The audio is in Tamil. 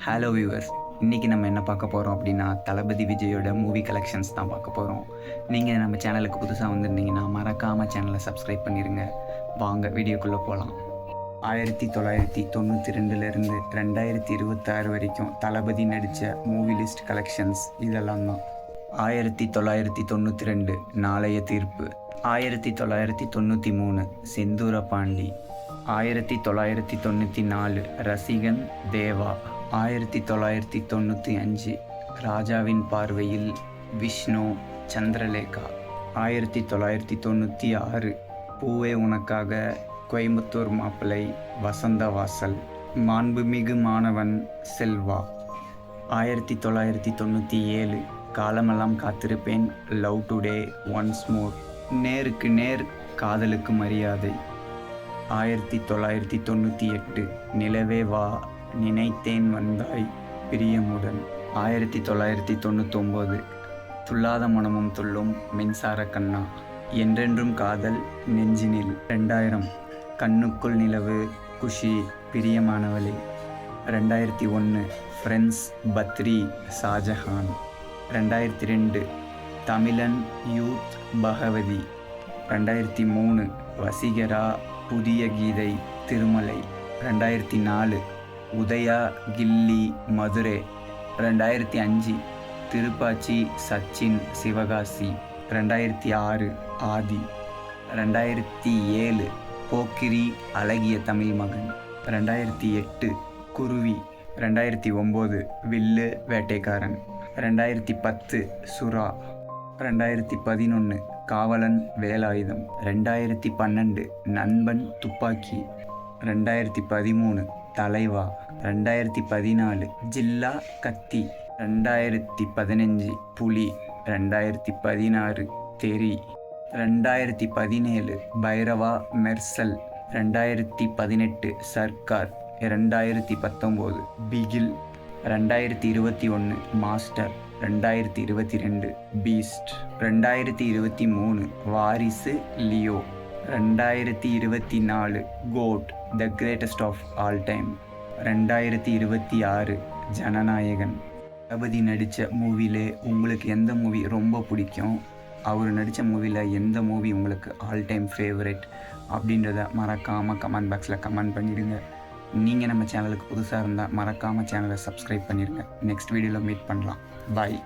ஹலோ வியூவர்ஸ், இன்றைக்கி நம்ம என்ன பார்க்க போகிறோம் அப்படின்னா தளபதி விஜயோட மூவி கலெக்ஷன்ஸ் தான் பார்க்க போகிறோம். நீங்கள் நம்ம சேனலுக்கு புதுசாக வந்திருந்தீங்கன்னா மறக்காமல் சேனலை சப்ஸ்கிரைப் பண்ணிடுங்க. வாங்க வீடியோக்குள்ளே போகலாம். 1992 2026 வரைக்கும் தளபதி நடித்த மூவி லிஸ்ட் கலெக்ஷன்ஸ் இதெல்லாம் தான். 1992 நாளைய தீர்ப்பு, 1993 செந்தூர பாண்டி, 1994 ரசிகன் தேவா, 1995 ராஜாவின் பார்வையில் விஷ்ணு சந்திரலேகா, 1996 பூவே உனக்காக கோயம்புத்தூர் மாப்பிள்ளை வசந்தவாசல், மாண்புமிகு மாணவன் செல்வா, 1997 காலமெல்லாம் காத்திருப்பேன் லவ் டுடே ஒன்ஸ் மோர், நேருக்கு நேர் காதலுக்கு மரியாதை, 1998 நிலவே வா நினைத்தேன் வந்தாய் பிரியமுடன், 1999 துள்ளாத மனமும் துள்ளும் மின்சார கண்ணா, என்றென்றும் காதல் நெஞ்சினில், 2000 கண்ணுக்குள் நிலவு குஷி பிரியமானவளே, 2001 ஃப்ரெண்ட்ஸ் பத்ரி ஷாஜஹான், 2002 தமிழன் யூத் பகவதி, 2003 வசீகரா புதிய கீதை திருமலை, 2004 உதயா கில்லி மதுரை, 2005 திருப்பாச்சி சச்சின் சிவகாசி, 2006 ஆதி, 2007 போக்கிரி அழகிய தமிழ் மகன், 2008 குருவி, 2009 வில்லு வேட்டைக்காரன், 2010 சுறா, 2011 காவலன் வேலாயுதம், 2012 நண்பன் துப்பாக்கி, 2013 தலைவா, 2014 ஜில்லா கத்தி, 2015 புலி, 2016 Theri, 2017 Bairavaa Mersal, 2018 Sarkar, 2019 Bigil, 2021 Master, 2022 Beast, 2023 Varisu Leo, 2024 GOAT the Greatest of All Time, 2026 Jananayagan. Thalapathy நடித்த மூவிலே உங்களுக்கு எந்த மூவி ரொம்ப பிடிக்கும், அவர் நடித்த மூவியில் எந்த மூவி உங்களுக்கு ஆல் டைம் ஃபேவரட் அப்படின்றத மறக்காமல் கமெண்ட் பாக்ஸில் கமெண்ட் பண்ணிடுங்க. நீங்கள் நம்ம சேனலுக்கு புதுசாக இருந்தால் மறக்காமல் சேனலை சப்ஸ்கிரைப் பண்ணிடுங்க. நெக்ஸ்ட் வீடியோவில் மீட் பண்ணலாம். பாய்.